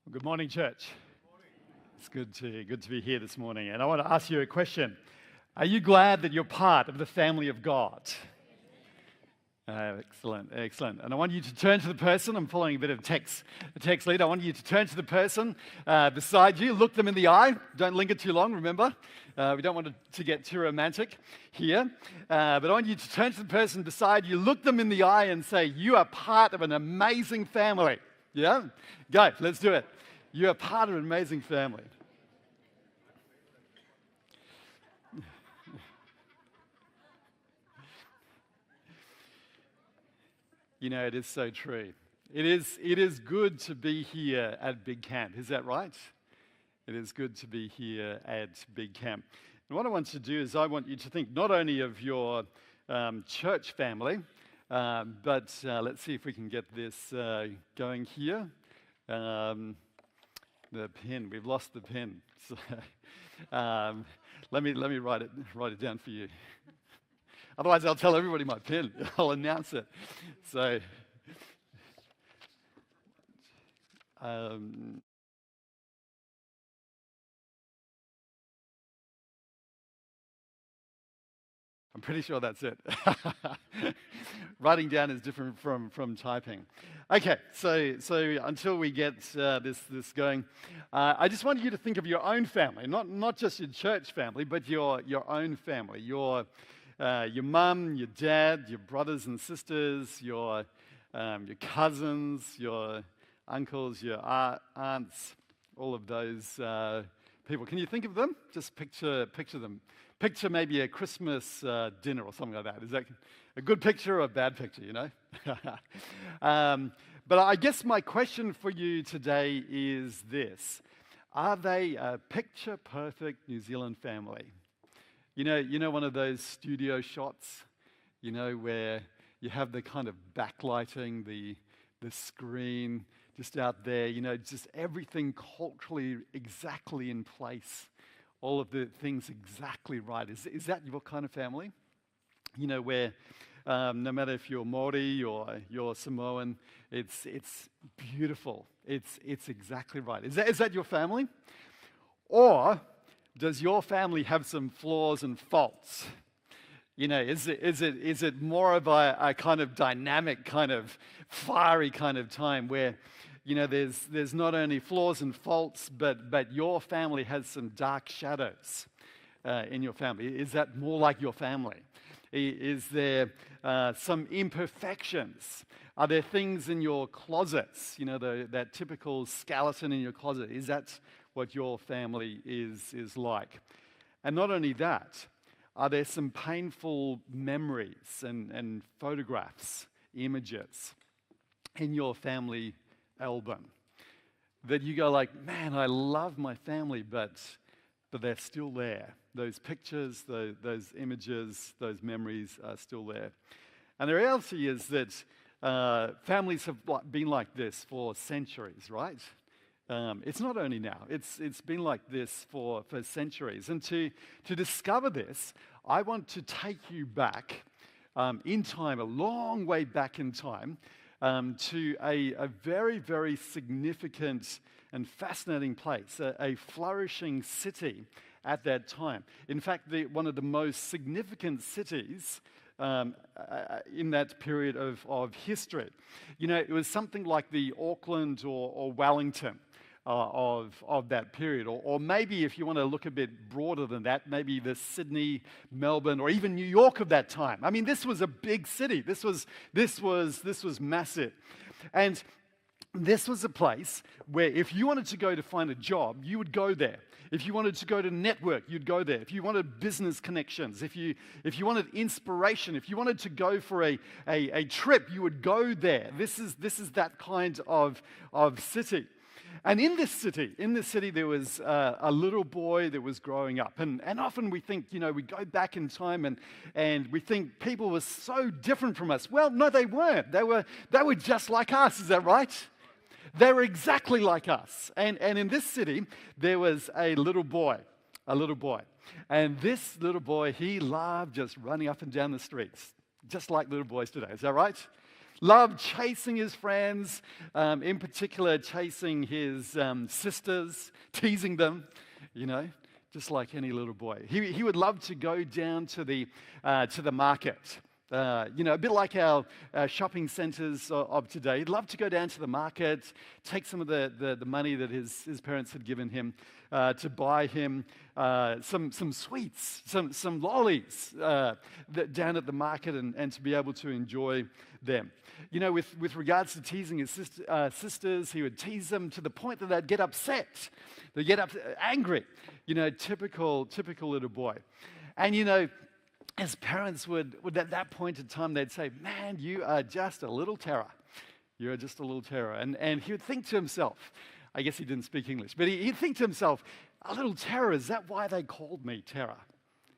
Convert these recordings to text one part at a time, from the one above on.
Well, good morning, church. It's good to be here this morning. And I want to ask you a question. Are you glad that you're part of the family of God? Excellent, excellent. And I want you to turn to the person. I'm following a bit of a text lead. I want you to turn to the person beside you. Look them in the eye. Don't linger too long, remember. We don't want to get too romantic here. But I want you to turn to the person beside you, look them in the eye and say, you are part of an amazing family. Yeah? Go, let's do it. You are part of an amazing family. You know, it is so true. It is good to be here at Big Camp. Is that right? It is good to be here at Big Camp. And what I want to do is I want you to think not only of your church family, but let's see if we can get this going here. The pen, we've lost the pen. So, let me write it down for you. Otherwise, I'll tell everybody my pen. I'll announce it. So, I'm pretty sure that's it. Writing down is different from typing. Okay, so until we get this going, I just want you to think of your own family, not just your church family, but your own family, your mum, your dad, your brothers and sisters, your cousins, your uncles, your aunts, all of those people. Can you think of them? Just picture them. Picture maybe a Christmas dinner or something like that. Is that a good picture or a bad picture, you know? But I guess my question for you today is this. Are they a picture-perfect New Zealand family? You know one of those studio shots, you know, where you have the kind of backlighting, the screen just out there, you know, just everything culturally exactly in place. All of the things exactly right. Is that your kind of family? You know, where no matter if you're Māori or you're Samoan, it's beautiful. It's exactly right. Is that your family? Or does your family have some flaws and faults? You know, is it more of a kind of dynamic, kind of fiery kind of time where, you know, there's not only flaws and faults, but your family has some dark shadows in your family? Is that more like your family? Is there some imperfections? Are there things in your closets? You know, that typical skeleton in your closet. Is that what your family is like? And not only that, are there some painful memories and photographs, images in your family album that you go like, man, I love my family, but they're still there. Those pictures, those images, those memories are still there. And the reality is that families have been like this for centuries, right? It's not only now. It's been like this for centuries. And to discover this, I want to take you back in time, a long way back in time, to a very, very significant and fascinating place, a flourishing city at that time. In fact, one of the most significant cities in that period of history. You know, it was something like the Auckland or Wellington of that period, or maybe if you want to look a bit broader than that, maybe the Sydney, Melbourne, or even New York of that time. I mean, this was a big city. This was massive, and this was a place where if you wanted to go to find a job, you would go there. If you wanted to go to network, you'd go there. If you wanted business connections, if you wanted inspiration, if you wanted to go for a trip, you would go there. This is that kind of city. And in this city, there was a little boy that was growing up. And often we think, you know, we go back in time and we think people were so different from us. Well, no, they weren't. They were just like us. Is that right? They were exactly like us. And in this city, there was a little boy. And this little boy, he loved just running up and down the streets, just like little boys today. Is that right? Loved chasing his friends, in particular chasing his sisters, teasing them, just like any little boy. He would love to go down to the market. A bit like our shopping centres of today. He'd love to go down to the market, take some of the money that his parents had given him to buy him some sweets, some lollies down at the market and to be able to enjoy them. With regards to teasing his sisters, he would tease them to the point that they'd get upset. They'd get angry. Typical little boy. And as parents would at that point in time, they'd say, "Man, you are just a little terror. You're just a little terror." And he would think to himself, I guess he didn't speak English, but he'd think to himself, "A little terror, is that why they called me terror?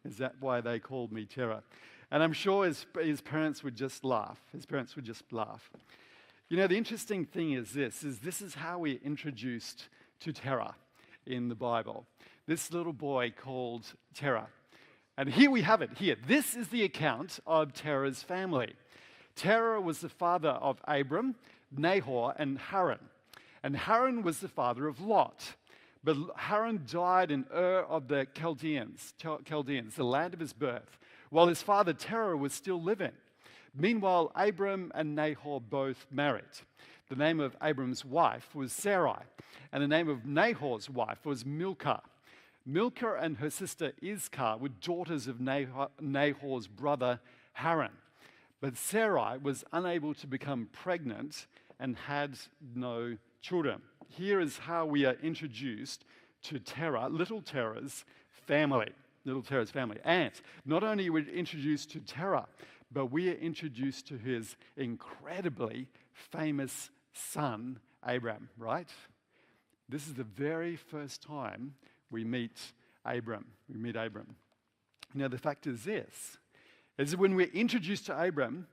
Is that why they called me terror?" And I'm sure his parents would just laugh. His parents would just laugh. The interesting thing is this is how we're introduced to terror in the Bible. This little boy called Terah. And here we have it, here. This is the account of Terah's family. Terah was the father of Abram, Nahor, and Haran. And Haran was the father of Lot. But Haran died in Ur of the Chaldeans, the land of his birth, while his father Terah was still living. Meanwhile, Abram and Nahor both married. The name of Abram's wife was Sarai, and the name of Nahor's wife was Milcah. Milcah and her sister Iscah were daughters of Nahor's brother Haran. But Sarai was unable to become pregnant and had no children. Here is how we are introduced to Terah, little Terah's family. Little Terah's family. And not only are we introduced to Terah, but we are introduced to his incredibly famous son, Abram, right? This is the very first time we meet Abram. The fact is this, is that when we're introduced to Abram,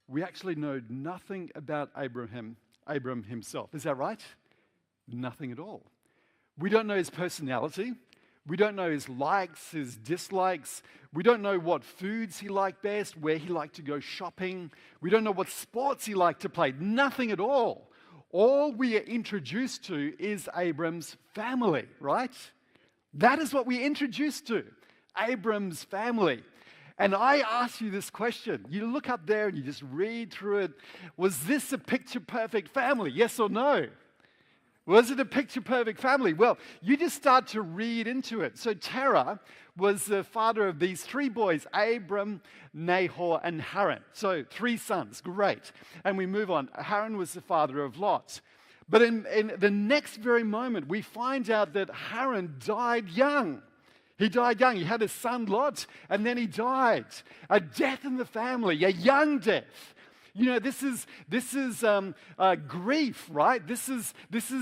we actually know nothing about Abram himself. Is that right? Nothing at all. We don't know his personality. We don't know his likes, his dislikes. We don't know what foods he liked best, where he liked to go shopping. We don't know what sports he liked to play. Nothing at all. All we are introduced to is Abram's family, right? That is what we're introduced to, Abram's family. And I ask you this question. You look up there and you just read through it. Was this a picture-perfect family? Yes or no? Was it a picture-perfect family? Well, you just start to read into it. So Terah was the father of these three boys, Abram, Nahor, and Haran. So 3 sons, great. And we move on. Haran was the father of Lot. But in the next very moment, we find out that Haran died young. He died young. He had his son Lot, and then he died. A death in the family, a young death. This is grief, right? This is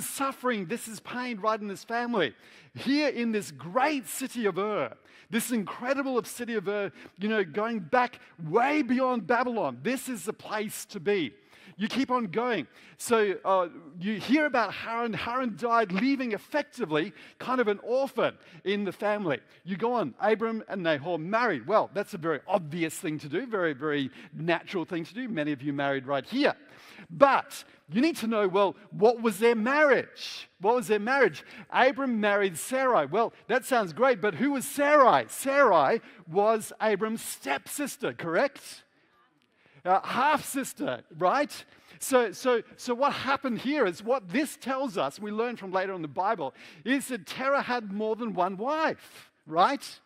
suffering. This is pain right in this family. Here in this great city of Ur, this incredible city of Ur, going back way beyond Babylon. This is the place to be. You keep on going. So you hear about Haran. Haran died, leaving effectively kind of an orphan in the family. You go on. Abram and Nahor married. Well, that's a very obvious thing to do, very, very natural thing to do. Many of you married right here. But you need to know, well, what was their marriage? What was their marriage? Abram married Sarai. Well, that sounds great, but who was Sarai? Sarai was Abram's stepsister, correct? Half-sister, right? So what happened here is what this tells us, we learn from later in the Bible, is that Terah had more than one wife, right?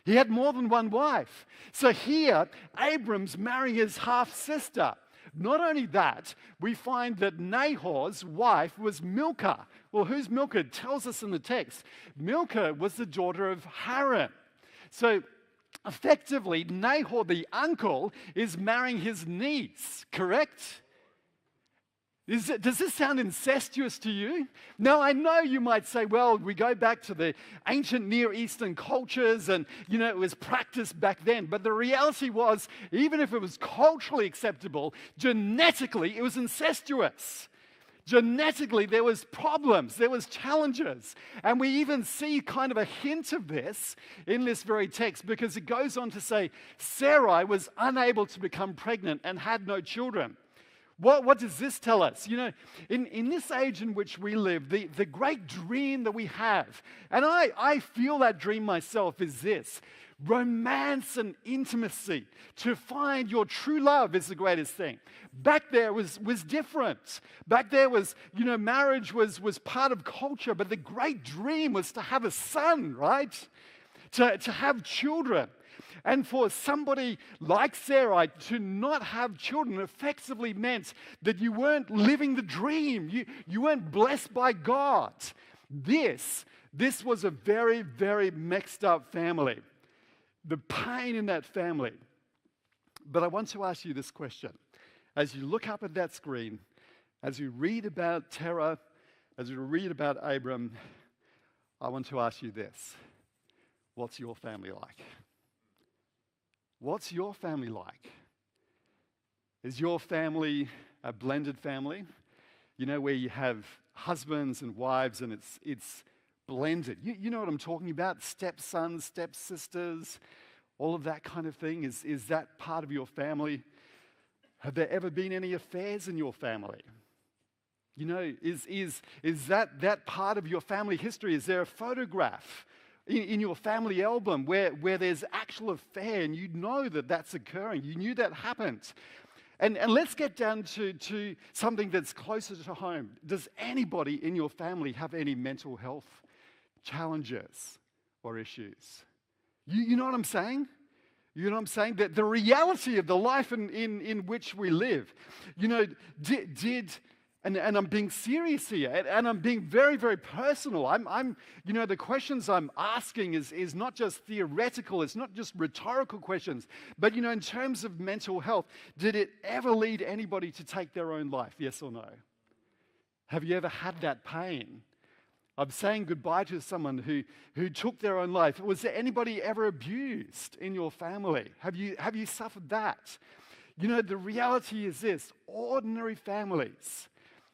He had more than one wife. So here, Abram's marrying his half-sister. Not only that, we find that Nahor's wife was Milcah. Well, who's Milcah? It tells us in the text. Milcah was the daughter of Haran. So effectively, Nahor, the uncle, is marrying his niece, correct? Does this sound incestuous to you? Now, I know you might say, well, we go back to the ancient Near Eastern cultures and, it was practiced back then. But the reality was, even if it was culturally acceptable, genetically, it was incestuous. Genetically, there was problems, there was challenges. And we even see kind of a hint of this in this very text because it goes on to say Sarai was unable to become pregnant and had no children. What does this tell us? In this age in which we live, the great dream that we have, and I feel that dream myself, is this: romance and intimacy. To find your true love is the greatest thing. Back there was different. Back there was, marriage was part of culture, but the great dream was to have a son, right? To have children. And for somebody like Sarai to not have children effectively meant that you weren't living the dream. You weren't blessed by God. This was a very, very mixed up family. The pain in that family. But I want to ask you this question. As you look up at that screen, as you read about Terah, as you read about Abram, I want to ask you this. What's your family like? What's your family like? Is your family a blended family? Where you have husbands and wives and it's blended. You know what I'm talking about? Stepsons, stepsisters, all of that kind of thing. Is that part of your family? Have there ever been any affairs in your family? Is that part of your family history? Is there a photograph in your family album where there's actual affair and you know that that's occurring? You knew that happened. And let's get down to something that's closer to home. Does anybody in your family have any mental health challenges or issues? You know what I'm saying? You know what I'm saying? That the reality of the life in which we live, and I'm being serious here, and I'm being very, very personal. The questions I'm asking is not just theoretical, it's not just rhetorical questions, but in terms of mental health, did it ever lead anybody to take their own life? Yes or no? Have you ever had that pain of saying goodbye to someone who took their own life? Was there anybody ever abused in your family? Have you suffered that? The reality is this: ordinary families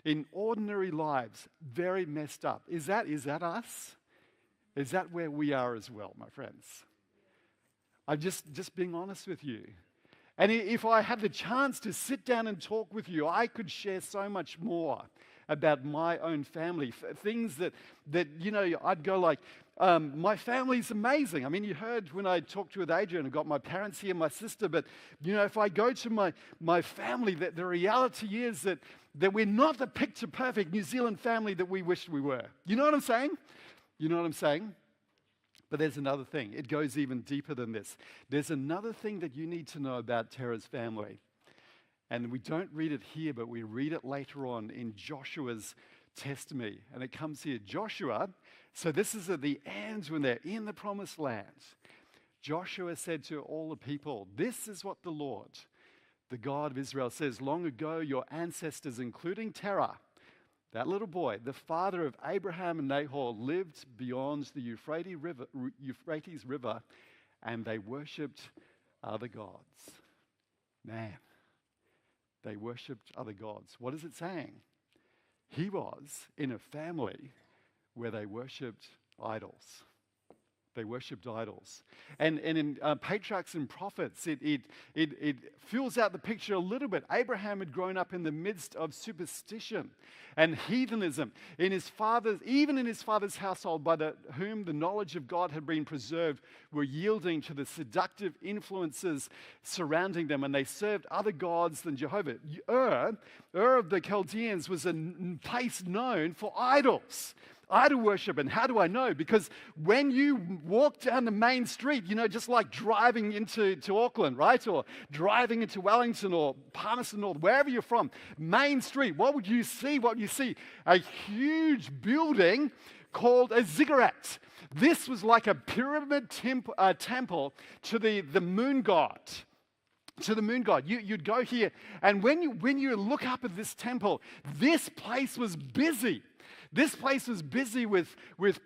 in ordinary lives, very messed up. Is that us? Is that where we are as well, my friends? I'm just being honest with you. And if I had the chance to sit down and talk with you, I could share so much more about my own family. Things that I'd go like, my family's amazing. I mean, you heard when I talked to you with Adrian, I got my parents here, my sister, but if I go to my family, the reality is that we're not the picture-perfect New Zealand family that we wished we were. You know what I'm saying? You know what I'm saying? But there's another thing. It goes even deeper than this. There's another thing that you need to know about Terah's family. And we don't read it here, but we read it later on in Joshua's testimony. And it comes here. Joshua, so this is at the end when they're in the promised land. Joshua said to all the people, "This is what the Lord, the God of Israel, says. Long ago, your ancestors, including Terah, that little boy, the father of Abraham and Nahor, lived beyond the Euphrates River, and they worshipped other gods." Man, they worshipped other gods. What is it saying? He was in a family where they worshipped idols. They worshipped idols. And in Patriarchs and Prophets, it fills out the picture a little bit. Abraham had grown up in the midst of superstition and heathenism. Even in his father's household, by whom the knowledge of God had been preserved, were yielding to the seductive influences surrounding them, and they served other gods than Jehovah. Ur of the Chaldeans was a place known for idols. Idol worship. And how do I know? Because when you walk down the main street, just like driving into Auckland, right? Or driving into Wellington or Palmerston North, wherever you're from, Main Street, what would you see? What you see? A huge building called a ziggurat. This was like a pyramid temple to the moon god. To the moon god. You'd go here, and when you look up at this temple, this place was busy. This place was busy with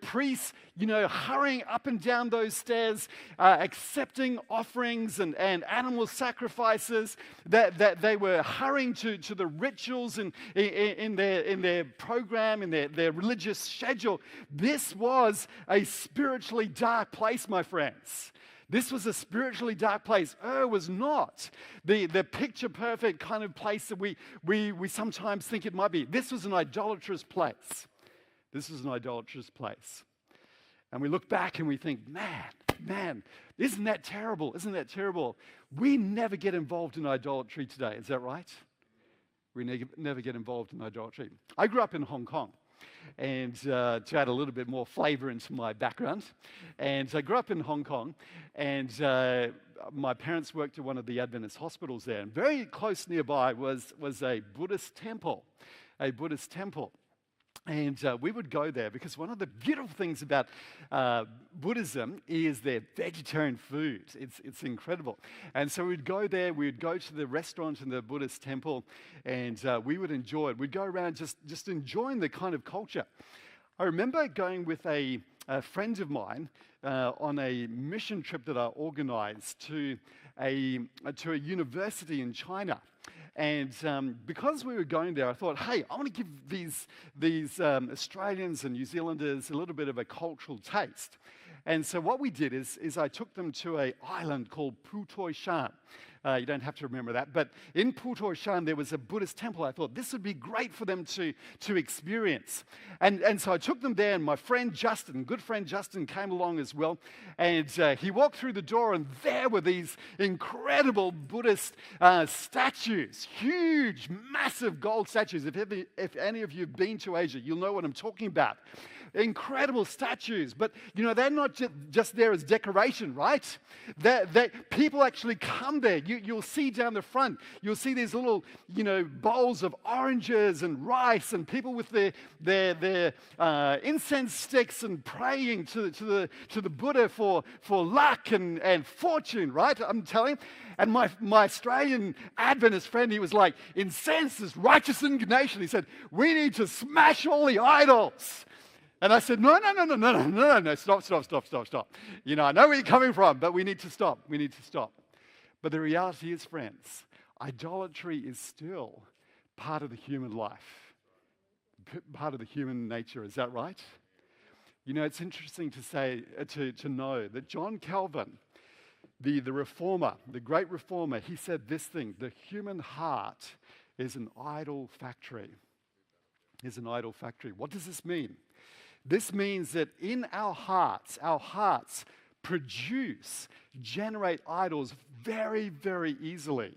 priests, hurrying up and down those stairs, accepting offerings and animal sacrifices. That they were hurrying to the rituals in their program, in their religious schedule. This was a spiritually dark place, my friends. This was a spiritually dark place. Was not the picture-perfect kind of place that we sometimes think it might be. This was an idolatrous place. This was an idolatrous place. And we look back and we think, man, isn't that terrible? Isn't that terrible? We never get involved in idolatry today. Is that right? We never get involved in idolatry. I grew up in Hong Kong. And to add a little bit more flavor into my background. And I grew up in Hong Kong, and my parents worked at one of the Adventist hospitals there. And very close nearby was a Buddhist temple, And we would go there because one of the beautiful things about Buddhism is their vegetarian food. It's incredible. And so we'd go there, we'd go to the restaurant in the Buddhist temple, and we would enjoy it. We'd go around just enjoying the kind of culture. I remember going with a friend of mine on a mission trip that I organized to a university in China. And because we were going there, I thought, hey, I want to give these Australians and New Zealanders a little bit of a cultural taste. And so what we did is I took them to an island called Putoi Shan. You don't have to remember that. But in Putoi Shan, there was a Buddhist temple. I thought this would be great for them to experience. And so I took them there, and my friend Justin, good friend Justin, came along as well. And he walked through the door, and there were these incredible Buddhist statues, huge, massive gold statues. If any of you have been to Asia, you'll know what I'm talking about. Incredible statues, but they're not just there as decoration, right? People actually come there. You'll see down the front, you'll see these little bowls of oranges and rice, and people with their incense sticks and praying to the Buddha for luck and fortune, right? I'm telling you. And my Australian Adventist friend, he was like, incense is righteous indignation. He said, we need to smash all the idols. And I said, no, stop. I know where you're coming from, but we need to stop. But the reality is, friends, idolatry is still part of the human life, part of the human nature. Is that right? It's interesting to say, to know that John Calvin, the reformer, the great reformer, he said this thing: the human heart is an idol factory. What does this mean? This means that in our hearts generate idols very, very easily.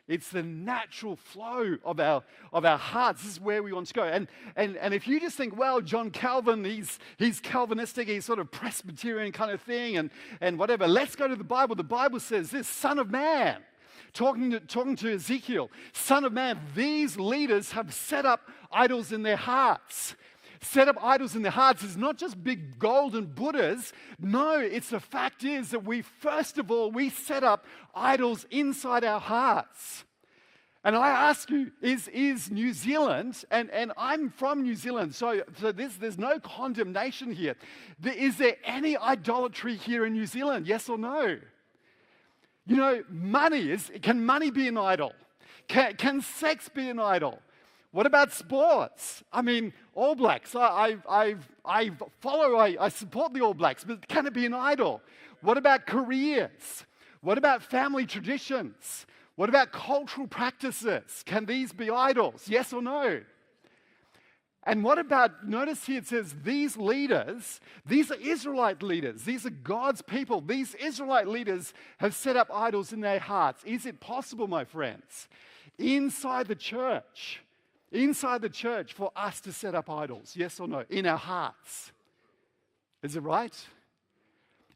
It's the natural flow of our hearts. This is where we want to go. And if you just think, well, John Calvin, he's Calvinistic, he's sort of Presbyterian kind of thing, and whatever. Let's go to the Bible. The Bible says this: Son of man. Talking to Ezekiel, Son of man, these leaders have set up idols in their hearts. Set up idols in their hearts is not just big golden Buddhas. No, it's the fact is that we set up idols inside our hearts. And I ask you, is New Zealand, and I'm from New Zealand, so there's no condemnation here. Is there any idolatry here in New Zealand? Yes or no? Can money be an idol? Can sex be an idol? What about sports? I mean, All Blacks. I support the All Blacks, but can it be an idol? What about careers? What about family traditions? What about cultural practices? Can these be idols? Yes or no? And what about, notice here it says these leaders, these are Israelite leaders, these are God's people. These Israelite leaders have set up idols in their hearts. Is it possible, my friends, inside the church for us to set up idols? Yes or no? In our hearts. Is it right?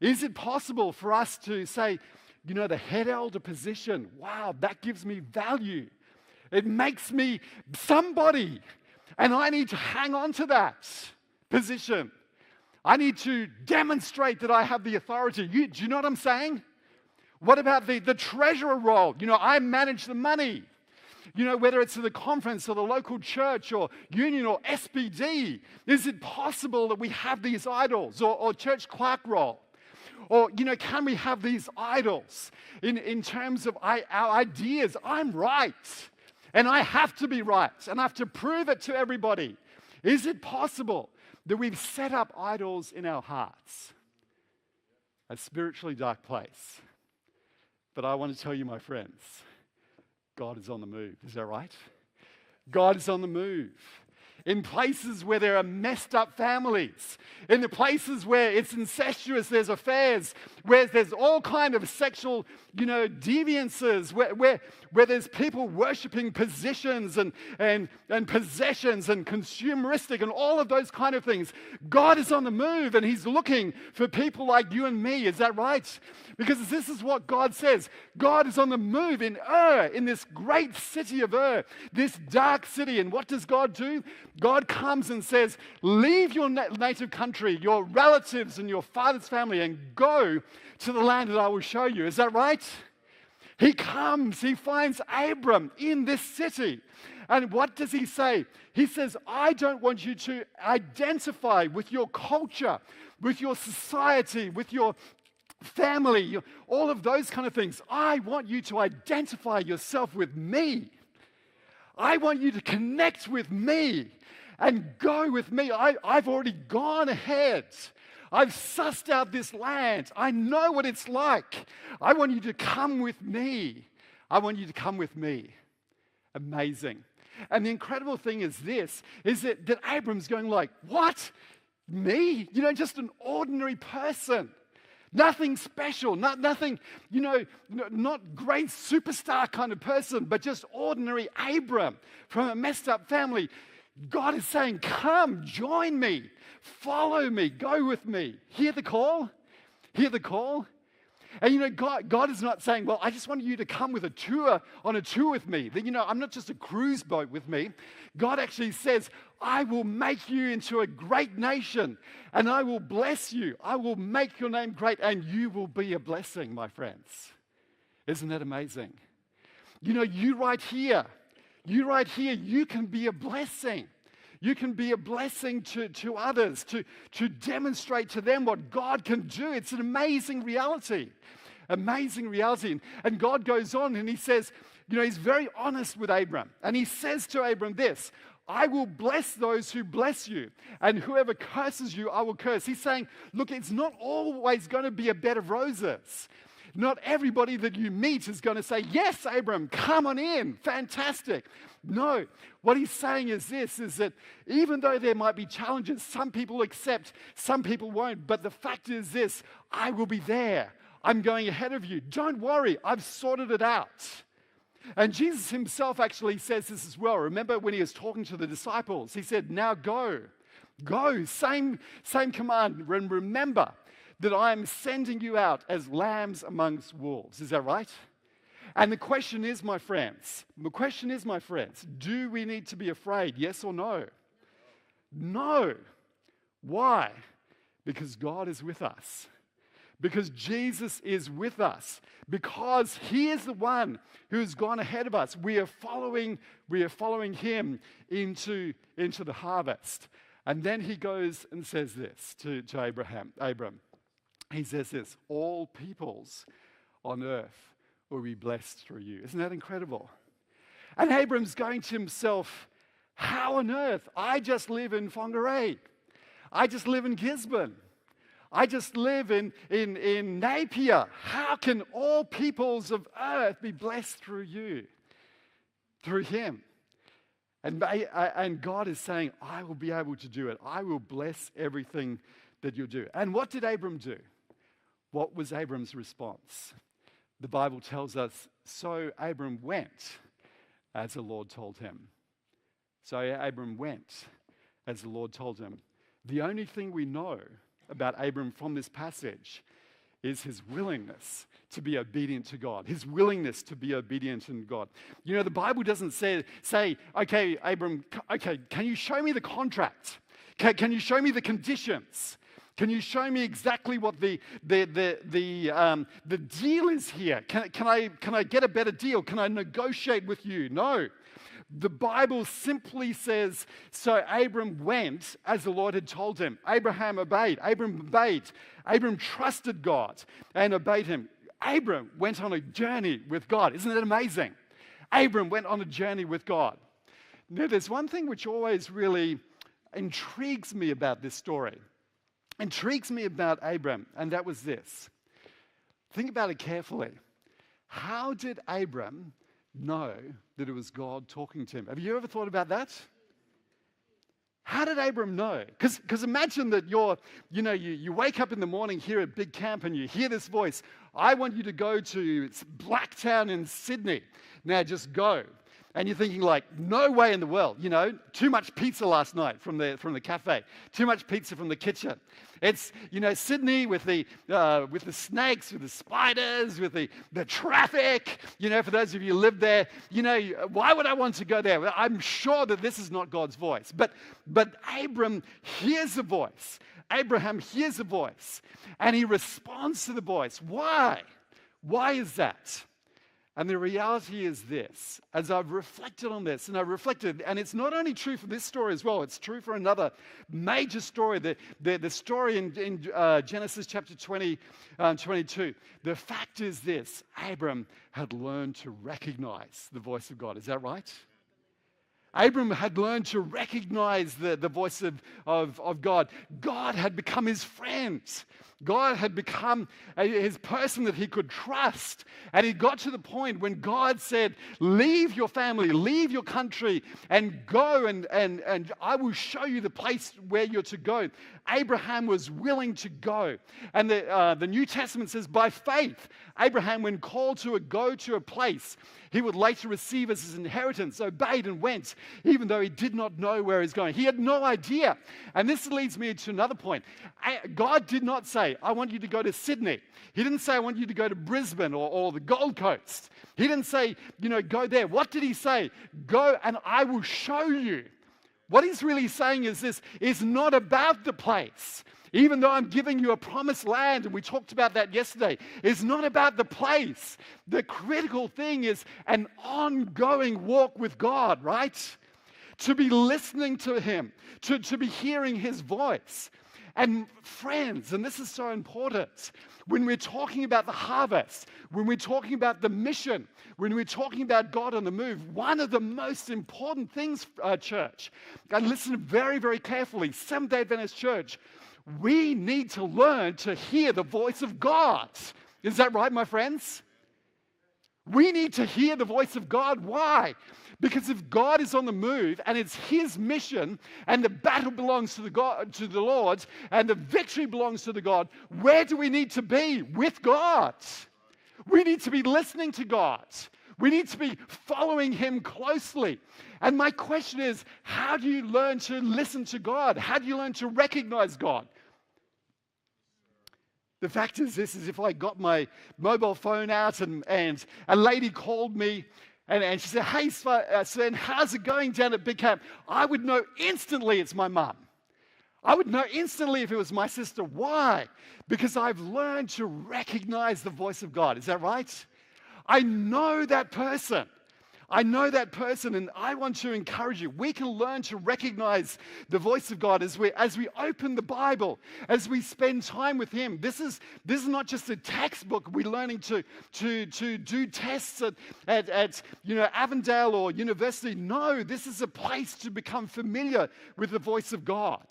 Is it possible for us to say, the head elder position, wow, that gives me value. It makes me somebody. And I need to hang on to that position. I need to demonstrate that I have the authority. Do you know what I'm saying? What about the treasurer role? I manage the money. Whether it's at the conference or the local church or union or SBD, is it possible that we have these idols? Or church clerk role? Or, can we have these idols in terms of our ideas? I'm right. And I have to be right, and I have to prove it to everybody. Is it possible that we've set up idols in our hearts? a spiritually dark place. But I want to tell you, my friends, God is on the move. Is that right? God is on the move. In places where there are messed up families, in the places where it's incestuous, there's affairs, where there's all kind of sexual, deviances, where there's people worshiping positions and possessions and consumeristic and all of those kind of things. God is on the move and he's looking for people like you and me. Is that right? Because this is what God says. God is on the move in in this great city of this dark city. And what does God do? God comes and says, leave your native country, your relatives and your father's family, and go to the land that I will show you. Is that right? He comes, he finds Abram in this city. And what does he say? He says, I don't want you to identify with your culture, with your society, with your family, all of those kind of things. I want you to identify yourself with me. I want you to connect with me and go with me. I've already gone ahead. I've sussed out this land. I know what it's like. I want you to come with me. I want you to come with me. Amazing. And the incredible thing is this, is that Abram's going like, what? Me? Just an ordinary person. Nothing special, nothing, not great superstar kind of person, but just ordinary Abram from a messed up family. God is saying, come, join me, follow me, go with me. Hear the call? Hear the call? And God is not saying, well, I just want you to come on a tour with me. I'm not just a cruise boat with me. God actually says, I will make you into a great nation and I will bless you. I will make your name great and you will be a blessing, my friends. Isn't that amazing? You right here, you can be a blessing. You can be a blessing to others, to demonstrate to them what God can do. It's an amazing reality. Amazing reality. And God goes on and he says, he's very honest with Abram. And he says to Abram this, I will bless those who bless you, and whoever curses you, I will curse. He's saying, look, it's not always going to be a bed of roses. Not everybody that you meet is going to say, yes, Abram, come on in, fantastic. No, what he's saying is this, is that even though there might be challenges, some people accept, some people won't. But the fact is this, I will be there. I'm going ahead of you. Don't worry, I've sorted it out. And Jesus himself actually says this as well. Remember when he was talking to the disciples, he said, now go, same command. And remember that I am sending you out as lambs amongst wolves. Is that right? And the question is, my friends, do we need to be afraid? Yes or no? No. Why? Because God is with us. Because Jesus is with us. Because he is the one who's gone ahead of us. We are following him into the harvest. And then he goes and says this to Abram. He says this, all peoples on earth will be blessed through you. Isn't that incredible? And Abram's going to himself, how on earth? I just live in Whangarei. I just live in Gisborne. I just live in Napier. How can all peoples of earth be blessed through you? Through him. And God is saying, I will be able to do it. I will bless everything that you do. And what did Abram do? What was Abram's response? The Bible tells us, so Abram went as the Lord told him. So Abram went as the Lord told him. The only thing we know about Abram from this passage is his willingness to be obedient to God. His willingness to be obedient to God. The Bible doesn't say, okay, Abram, okay, can you show me the contract? Can you show me the conditions? Can you show me exactly what the deal is here? Can I get a better deal? Can I negotiate with you? No. The Bible simply says, so Abram went as the Lord had told him. Abraham obeyed. Abram obeyed. Abram trusted God and obeyed him. Abram went on a journey with God. Isn't that amazing? Abram went on a journey with God. Now, there's one thing which always really intrigues me about this story. Intrigues me about Abram, and that was this. Think about it carefully. How did Abram know that it was God talking to him? Have you ever thought about that? How did Abram know? Because imagine that you wake up in the morning here at Big Camp and you hear this voice. I want you to go to Blacktown in Sydney. Now just go. And you're thinking like, no way in the world, too much pizza last night from the cafe, too much pizza from the kitchen. It's, Sydney with the snakes, with the spiders, with the traffic, for those of you who live there, why would I want to go there? Well, I'm sure that this is not God's voice. But Abram hears a voice. Abraham hears a voice, and he responds to the voice. Why? Why is that? And the reality is this, as I've reflected on this, and it's not only true for this story as well, it's true for another major story, the story in Genesis chapter 22. The fact is this, Abram had learned to recognize the voice of God. Is that right? Abram had learned to recognize the voice of God. God had become his friend. God had become his person that he could trust. And he got to the point when God said, leave your family, leave your country, and go, and I will show you the place where you're to go. Abraham was willing to go. And the New Testament says, by faith, Abraham, when called to go to a place he would later receive as his inheritance, obeyed and went, even though he did not know where he's going. He had no idea. And this leads me to another point. God did not say, I want you to go to Sydney. He didn't say, I want you to go to Brisbane or the Gold Coast. He didn't say, go there. What did he say? Go and I will show you. What he's really saying is this, is not about the place. Even though I'm giving you a promised land, and we talked about that yesterday, it's not about the place. The critical thing is an ongoing walk with God, right? To be listening to him, to be hearing his voice. And friends, and this is so important, when we're talking about the harvest, when we're talking about the mission, when we're talking about God on the move, one of the most important things, church, and listen very, very carefully, Seventh-day Adventist Church, we need to learn to hear the voice of God. Is that right, my friends? We need to hear the voice of God. Why? Because if God is on the move and it's his mission and the battle belongs to the Lord and the victory belongs to the God, where do we need to be? With God. We need to be listening to God. We need to be following him closely. And my question is, how do you learn to listen to God? How do you learn to recognize God? The fact is this, is if I got my mobile phone out and a lady called me and she said, hey, Sven, how's it going down at Big Camp? I would know instantly it's my mum. I would know instantly if it was my sister. Why? Because I've learned to recognize the voice of God. Is that right? I know that person. I know that person, and I want to encourage you. We can learn to recognize the voice of God as we open the Bible, as we spend time with him. This is not just a textbook. We're learning to do tests at Avondale or university. No, this is a place to become familiar with the voice of God.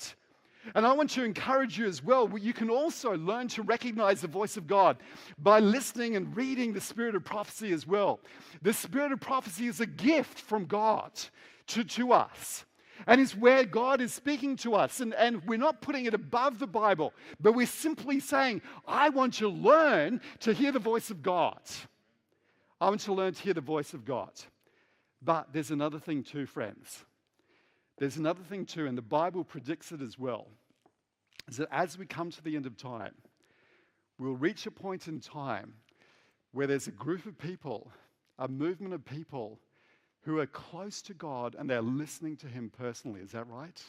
And I want to encourage you as well. You can also learn to recognize the voice of God by listening and reading the Spirit of prophecy as well. The Spirit of prophecy is a gift from God to us. And it's where God is speaking to us. And we're not putting it above the Bible, but we're simply saying, I want to learn to hear the voice of God. I want to learn to hear the voice of God. But there's another thing too, friends. There's another thing too, and the Bible predicts it as well, is that as we come to the end of time, we'll reach a point in time where there's a group of people, a movement of people who are close to God and they're listening to him personally. Is that right?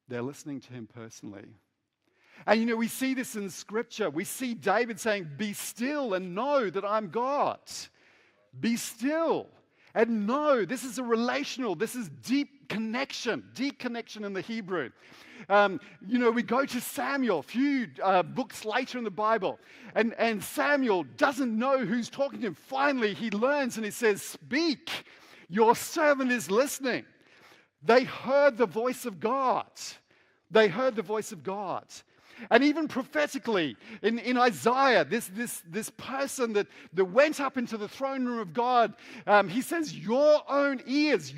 They're listening to him personally. And we see this in Scripture. We see David saying, be still and know that I'm God. Be still. And no, this is a relational, this is deep connection in the Hebrew. We go to Samuel, a few books later in the Bible, and Samuel doesn't know who's talking to him. Finally, he learns and he says, speak, your servant is listening. They heard the voice of God. They heard the voice of God. And even prophetically, in Isaiah, this person that went up into the throne room of God, he says, your own ears,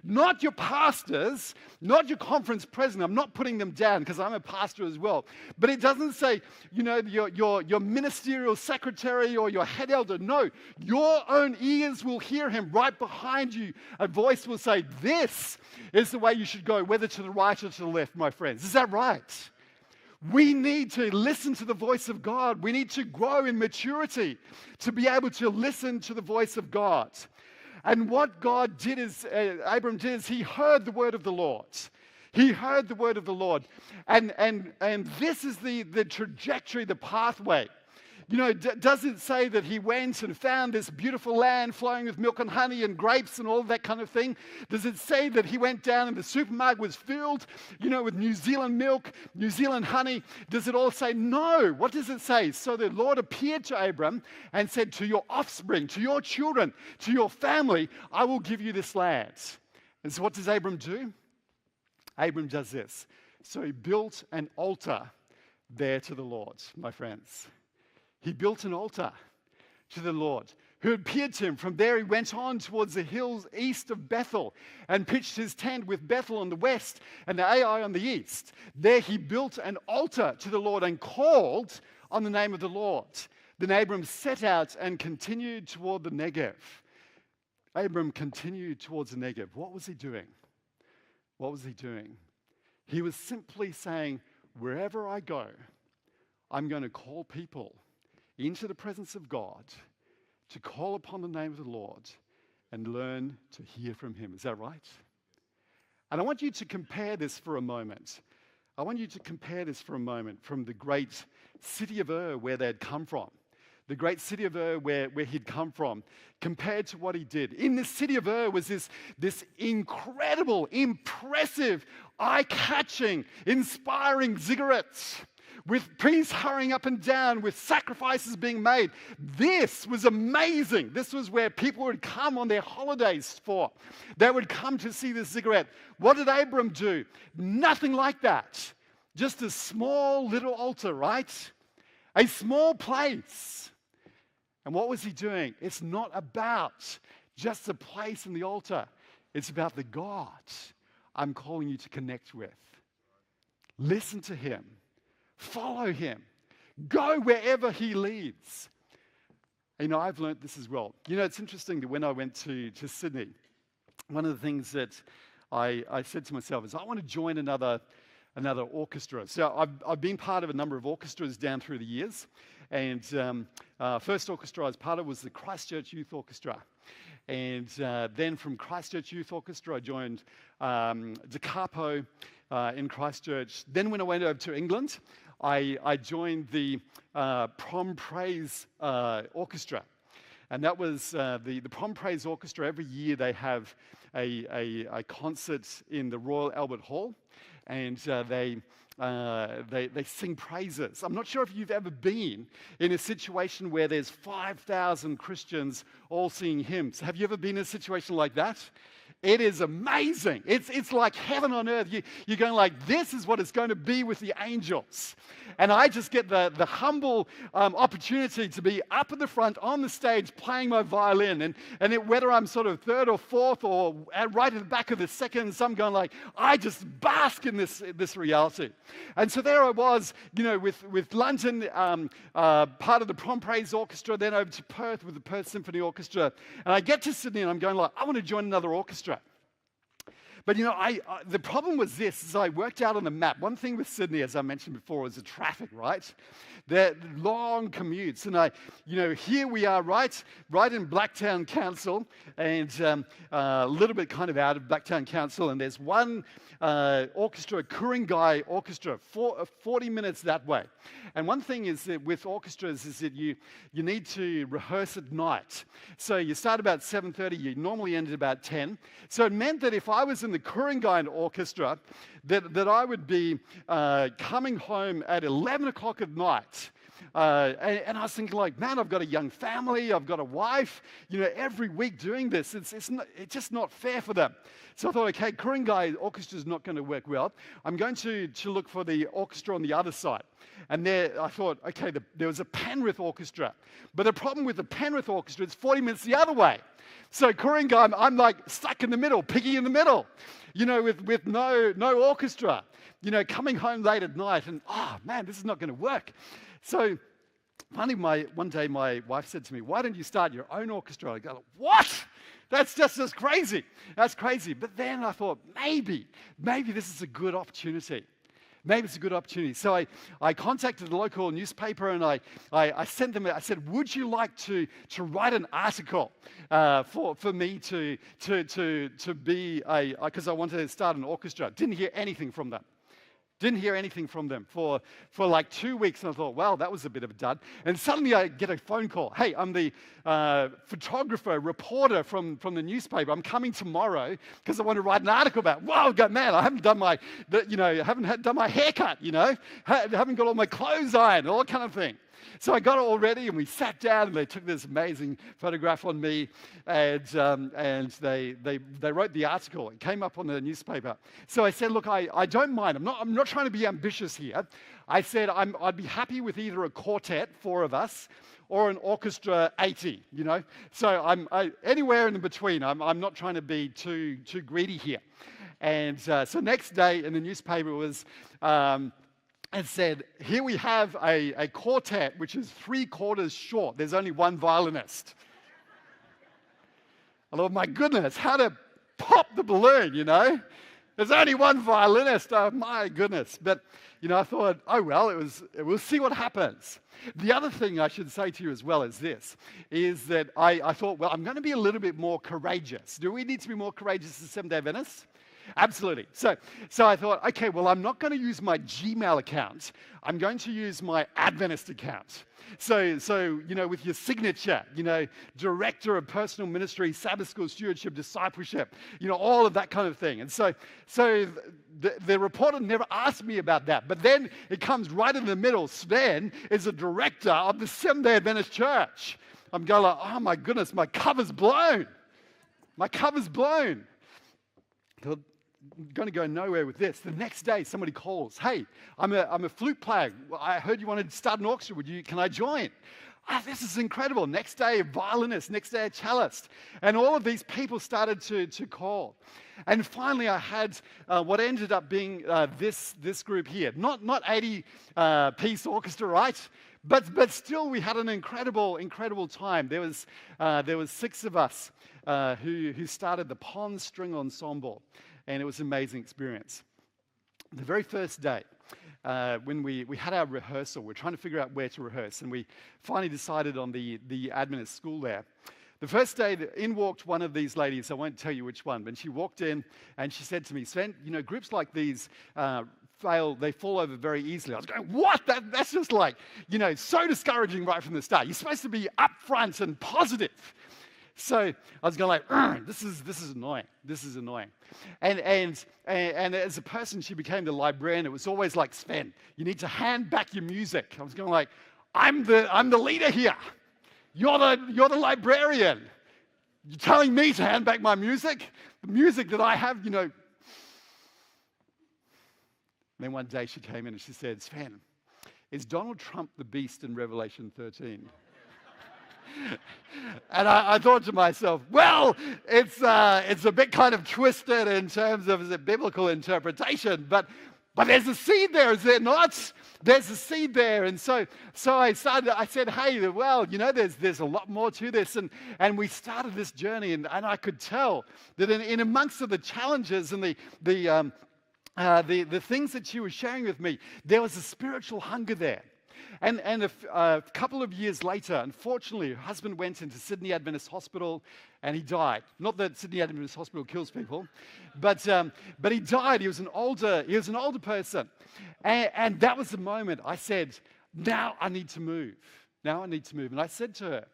not your pastors, not your conference president. I'm not putting them down because I'm a pastor as well. But it doesn't say, your ministerial secretary or your head elder. No, your own ears will hear him. Right behind you, a voice will say, this is the way you should go, whether to the right or to the left, my friends. Is that right? We need to listen to the voice of God. We need to grow in maturity to be able to listen to the voice of God. And what God did is, Abram did is he heard the word of the Lord. He heard the word of the Lord. And this is the trajectory, the pathway. Does it say that he went and found this beautiful land flowing with milk and honey and grapes and all that kind of thing? Does it say that he went down and the supermarket was filled, with New Zealand milk, New Zealand honey? Does it all say no? What does it say? So the Lord appeared to Abram and said, to your offspring, to your children, to your family, I will give you this land. And so what does Abram do? Abram does this. So he built an altar there to the Lord, my friends. He built an altar to the Lord, who appeared to him. From there he went on towards the hills east of Bethel and pitched his tent with Bethel on the west and Ai on the east. There he built an altar to the Lord and called on the name of the Lord. Then Abram set out and continued toward the Negev. Abram continued towards the Negev. What was he doing? What was he doing? He was simply saying, wherever I go, I'm going to call people into the presence of God, to call upon the name of the Lord and learn to hear from him. Is that right? And I want you to compare this for a moment. From the great city of Ur where they had come from. The great city of Ur where he'd come from, compared to what he did. In the city of Ur was this incredible, impressive, eye-catching, inspiring ziggurats, with priests hurrying up and down, with sacrifices being made. This was amazing. This was where people would come on their holidays for. They would come to see this ziggurat. What did Abram do? Nothing like that. Just a small little altar, right? A small place. And what was he doing? It's not about just the place and the altar. It's about the God I'm calling you to connect with. Listen to him. Follow him. Go wherever he leads. I've learned this as well. It's interesting that when I went to Sydney, one of the things that I said to myself is I want to join another orchestra. So I've been part of a number of orchestras down through the years. And first orchestra I was part of was the Christchurch Youth Orchestra. And then from Christchurch Youth Orchestra, I joined Da Capo in Christchurch. Then when I went over to England, I joined the Prom Praise Orchestra. And that was the Prom Praise Orchestra. Every year they have a concert in the Royal Albert Hall, and they sing praises. I'm not sure if you've ever been in a situation where there's 5,000 Christians all singing hymns. Have you ever been in a situation like that? It is amazing. It's like heaven on earth. You're going like, this is what it's going to be with the angels. And I just get the humble opportunity to be up at the front on the stage playing my violin. And whether I'm sort of third or fourth or right at the back of the second, so I'm going like, I just bask in this reality. And so there I was, with London, part of the Prom Praise Orchestra, then over to Perth with the Perth Symphony Orchestra. And I get to Sydney and I'm going like, I want to join another orchestra. But the problem was this, as I worked out on the map, one thing with Sydney, as I mentioned before, was the traffic, right? The long commutes. And here we are right in Blacktown Council, and a little bit kind of out of Blacktown Council, and there's one orchestra, Ku-ring-gai Orchestra, 40 minutes that way. And one thing is that with orchestras is that you need to rehearse at night. So you start about 7:30, you normally end at about 10. So it meant that if I was in the Ku-ring-gai Orchestra, that I would be coming home at 11 o'clock at night and I was thinking like, man, I've got a young family, I've got a wife, every week doing this, it's just not fair for them. So I thought, okay, Ku-ring-gai orchestra is not going to work well. I'm going to look for the orchestra on the other side. And there, I thought, okay, there was a Penrith orchestra. But the problem with the Penrith orchestra is 40 minutes the other way. So Ku-ring-gai, I'm like stuck in the middle, piggy in the middle, with no orchestra, coming home late at night and, oh man, this is not going to work. So finally, one day my wife said to me, why don't you start your own orchestra? I go, what? That's just crazy. That's crazy. But then I thought, maybe this is a good opportunity. Maybe it's a good opportunity. So I contacted the local newspaper and I sent them, I said, would you like to write an article for me to be because I wanted to start an orchestra. Didn't hear anything from them. Didn't hear anything from them for like 2 weeks, and I thought, well, that was a bit of a dud. And suddenly I get a phone call. Hey, I'm the photographer, reporter from the newspaper. I'm coming tomorrow because I want to write an article about. Wow, man, I haven't done my, done my haircut. Haven't got all my clothes ironed, all that kind of thing. So I got it all ready, and we sat down, and they took this amazing photograph on me, and they wrote the article. It came up on the newspaper. So I said, look, I don't mind. I'm not trying to be ambitious here. I said I'd be happy with either a quartet, 4 of us, or an orchestra, 80. So I'm anywhere in between. I'm not trying to be too greedy here. And so next day in the newspaper was. And said, here we have a quartet which is 3/4 short. There's only one violinist. I thought, my goodness, how to pop the balloon, There's only one violinist. Oh, my goodness. But, I thought, oh, well, we'll see what happens. The other thing I should say to you as well is this, is that I thought, well, I'm going to be a little bit more courageous. Do we need to be more courageous as Seventh-day Adventists? Absolutely. So I thought, okay, well, I'm not going to use my Gmail account. I'm going to use my Adventist account. So with your signature, director of personal ministry, Sabbath school stewardship, discipleship, all of that kind of thing. And so the reporter never asked me about that. But then it comes right in the middle. Sven is a director of the Seventh-day Adventist Church. I'm going like, oh my goodness, my cover's blown. My cover's blown. I'm going to go nowhere with this. The next day, somebody calls. Hey, I'm a flute player. I heard you wanted to start an orchestra. Can I join? This is incredible. Next day, a violinist. Next day, a cellist. And all of these people started to call. And finally, I had what ended up being this group here. Not 80-piece orchestra, right? But still, we had an incredible time. There was 6 of us who started the Pond String Ensemble. And it was an amazing experience. The very first day, when we had our rehearsal, we're trying to figure out where to rehearse, and we finally decided on the Adventist school there. The first day, in walked one of these ladies. I won't tell you which one, but she walked in and she said to me, Sven, groups like these they fall over very easily. I was going, what? That's just like, so discouraging right from the start. You're supposed to be upfront and positive. So I was going like, this is annoying. This is annoying. And as a person, she became the librarian. It was always like, Sven, you need to hand back your music. I was going like, I'm the leader here. You're the librarian. You're telling me to hand back my music? The music that I have, And then one day she came in and she said, Sven, is Donald Trump the beast in Revelation 13? And I thought to myself, well, it's a bit kind of twisted in terms of the biblical interpretation, but there's a seed there, is there not? There's a seed there. And so I said, hey, well, there's a lot more to this. And we started this journey, and I could tell that in amongst of the challenges and the things that she was sharing with me, there was a spiritual hunger there. And a couple of years later, unfortunately, her husband went into Sydney Adventist Hospital and he died. Not that Sydney Adventist Hospital kills people, but he died. He was an older person. And that was the moment I said, now I need to move. Now I need to move. And I said to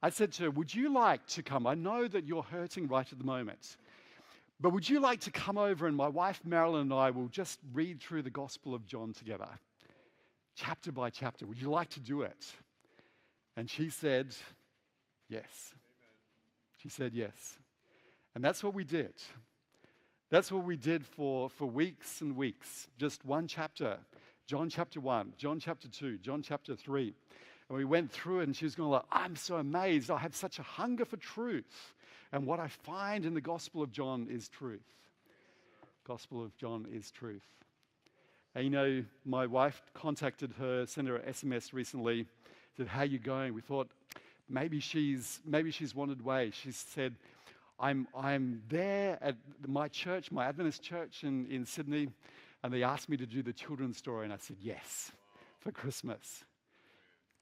her, would you like to come? I know that you're hurting right at the moment. But would you like to come over and my wife Marilyn and I will just read through the Gospel of John together? chapter by chapter. Would you like to do it? And she said, yes. She said yes. And that's what we did. That's what we did for weeks and weeks. Just one chapter. John chapter 1, John chapter 2, John chapter 3. And we went through it, and she was going like, I'm so amazed. I have such a hunger for truth. And what I find in the Gospel of John is truth. Gospel of John is truth. And you know, my wife contacted her, sent her an SMS recently, said, how you going? We thought maybe she's wandered away. She said, I'm there at my church, my Adventist church in Sydney, and they asked me to do the children's story, and I said yes for Christmas.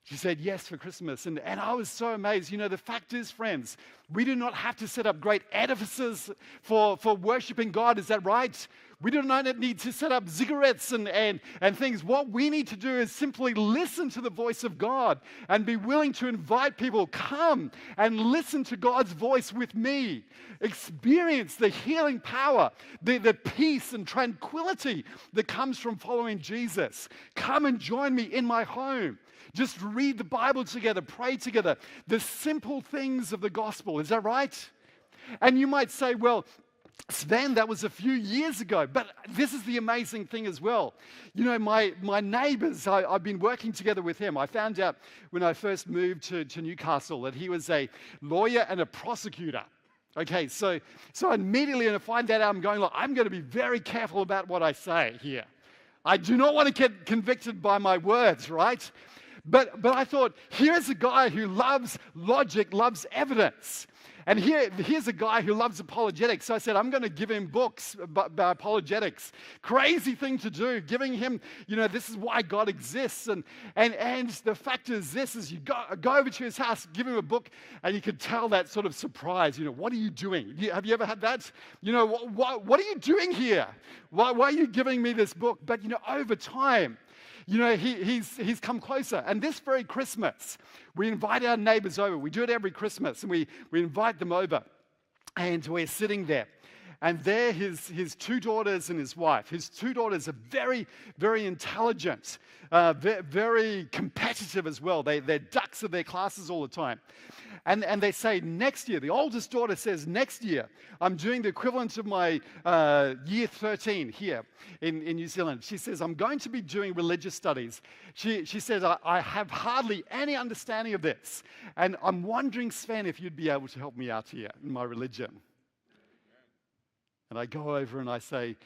She said yes for Christmas, and I was so amazed. You know, the fact is, friends, we do not have to set up great edifices for worshiping God. Is that right? We do not need to set up ziggurats and things. What we need to do is simply listen to the voice of God and be willing to invite people, come and listen to God's voice with me. Experience the healing power, the peace and tranquility that comes from following Jesus. Come and join me in my home. Just read the Bible together, pray together. The simple things of the gospel. Is that right? And you might say, well, Sven, that was a few years ago, but this is the amazing thing as well. You know, my neighbors, I've been working together with him. I found out when I first moved to Newcastle that he was a lawyer and a prosecutor. Okay, so immediately when I find that out, I'm going, look, I'm going to be very careful about what I say here. I do not want to get convicted by my words, right? But I thought, here's a guy who loves logic, loves evidence. And here's a guy who loves apologetics. So I said, I'm going to give him books about apologetics. Crazy thing to do, giving him, you know, this is why God exists. And the fact is this, is you go over to his house, give him a book, and you could tell that sort of surprise. You know, what are you doing? Have you ever had that? You know, what are you doing here? Why are you giving me this book? But, you know, over time, you know, he's come closer. And this very Christmas, we invite our neighbors over. We do it every Christmas, and we invite them over. And we're sitting there. And there his two daughters and his wife. His two daughters are very, very intelligent, very competitive as well. They're ducks of their classes all the time. And they say next year, the oldest daughter says, next year, I'm doing the equivalent of my year 13 here in New Zealand. She says, I'm going to be doing religious studies. She says, I have hardly any understanding of this. And I'm wondering, Sven, if you'd be able to help me out here in my religion. And I go over and I say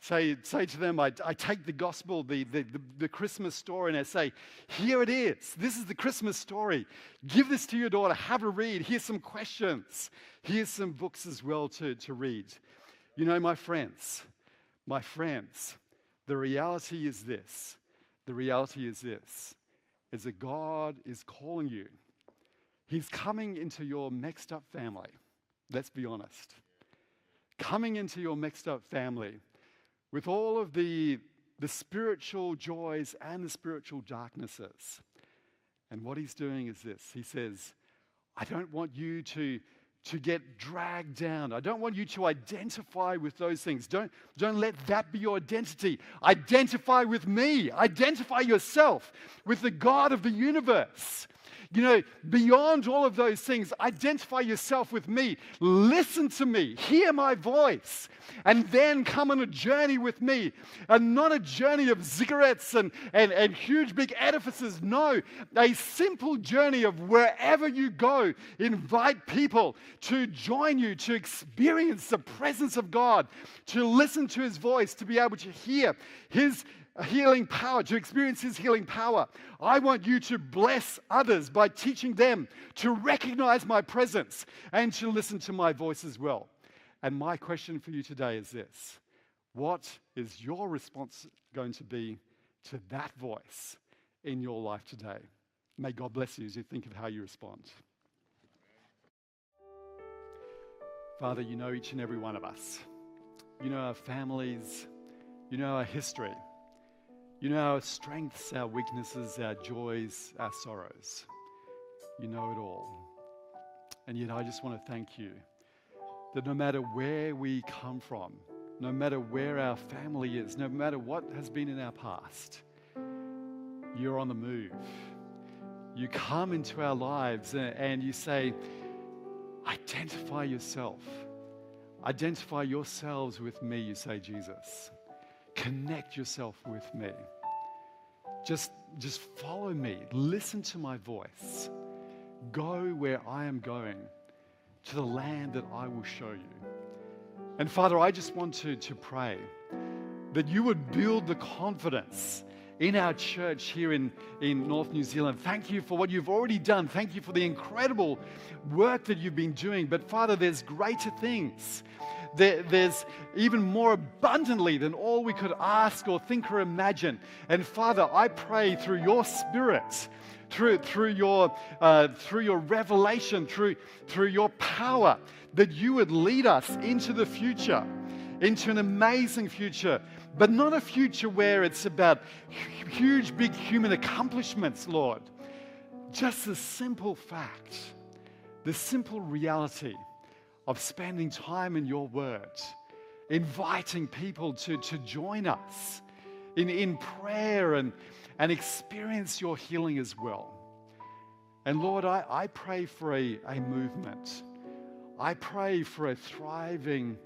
to them, I take the gospel, the Christmas story, and I say, here it is. This is the Christmas story. Give this to your daughter. Have a read. Here's some questions. Here's some books as well to read. You know, my friends, the reality is this. The reality is this, is that God is calling you. He's coming into your mixed up family. Let's be honest. Coming into your mixed up family with all of the spiritual joys and the spiritual darknesses. And what he's doing is this. He says, I don't want you to get dragged down. I don't want you to identify with those things. Don't let that be your identity. Identify with me. Identify yourself with the God of the universe. You know, beyond all of those things, identify yourself with me. Listen to me. Hear my voice. And then come on a journey with me. And not a journey of ziggurats and huge big edifices. No, a simple journey of wherever you go. Invite people to join you, to experience the presence of God, to listen to his voice, to be able to hear his healing power, to experience his healing power. I want you to bless others by teaching them to recognize my presence and to listen to my voice as well. And my question for you today is this. What is your response going to be to that voice in your life today? May God bless you as you think of how you respond. Father, you know each and every one of us. You know our families. You know our history. You know our strengths, our weaknesses, our joys, our sorrows. You know it all. And yet I just want to thank you that no matter where we come from, no matter where our family is, no matter what has been in our past, you're on the move. You come into our lives and you say, identify yourself. Identify yourselves with me, you say, Jesus. Connect yourself with me. Just follow me. Listen to my voice. Go where I am going, to the land that I will show you. And Father, I just want to pray that you would build the confidence in our church here in North New Zealand. Thank you for what you've already done. Thank you for the incredible work that you've been doing. But Father, there's greater things. There's even more abundantly than all we could ask or think or imagine. And Father, I pray through your Spirit, through your revelation, through your power, that you would lead us into the future, into an amazing future, but not a future where it's about huge, big human accomplishments, Lord. Just the simple fact, the simple reality of spending time in your word, inviting people to join us in prayer and experience your healing as well. And Lord, I pray for a movement. I pray for a thriving,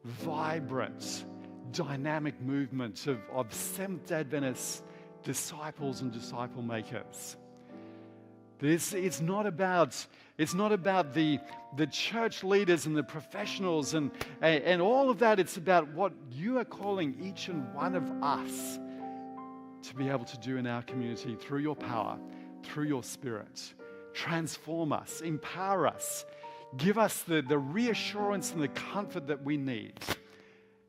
vibrant, dynamic movement of Seventh-day Adventist disciples and disciple makers. It's not about the church leaders and the professionals and all of that. It's about what you are calling each and one of us to be able to do in our community through your power, through your Spirit. Transform us, empower us, give us the reassurance and the comfort that we need.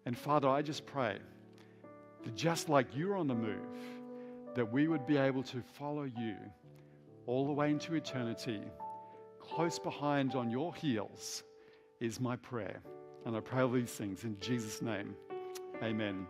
And Father, I just pray that just like you're on the move, that we would be able to follow you all the way into eternity. Close behind on your heels is my prayer. And I pray all these things in Jesus' name. Amen.